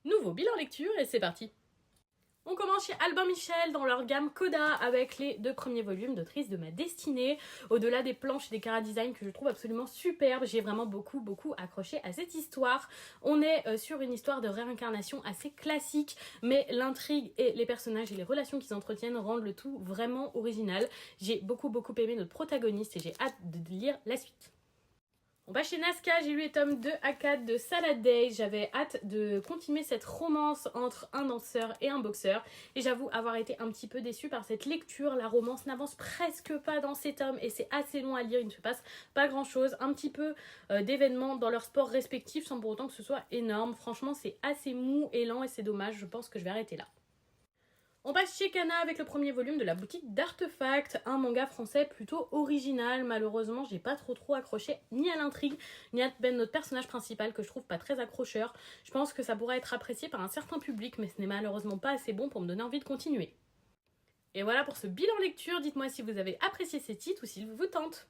Nouveau bilan lecture et c'est parti. On commence chez Albin Michel dans leur gamme Coda avec les 2 premiers volumes d'Autrice de ma destinée. Au-delà des planches et des chara-design que je trouve absolument superbes, j'ai vraiment beaucoup accroché à cette histoire. On est sur une histoire de réincarnation assez classique, mais l'intrigue et les personnages et les relations qu'ils entretiennent rendent le tout vraiment original. J'ai beaucoup aimé notre protagoniste et j'ai hâte de lire la suite. On va chez Nazca, j'ai lu les tomes 2 à 4 de Salad Day. J'avais hâte de continuer cette romance entre un danseur et un boxeur. Et j'avoue avoir été un petit peu déçue par cette lecture. La romance n'avance presque pas dans ces tomes et c'est assez long à lire. Il ne se passe pas grand chose. Un petit peu d'événements dans leurs sports respectifs sans pour autant que ce soit énorme. Franchement, c'est assez mou et lent et c'est dommage. Je pense que je vais arrêter là. On passe chez Kana avec le premier volume de la boutique d'Artefact, un manga français plutôt original. Malheureusement, j'ai pas trop accroché ni à l'intrigue, ni à notre personnage principal que je trouve pas très accrocheur. Je pense que ça pourrait être apprécié par un certain public, mais ce n'est malheureusement pas assez bon pour me donner envie de continuer. Et voilà pour ce bilan lecture, dites-moi si vous avez apprécié ces titres ou s'ils vous tentent.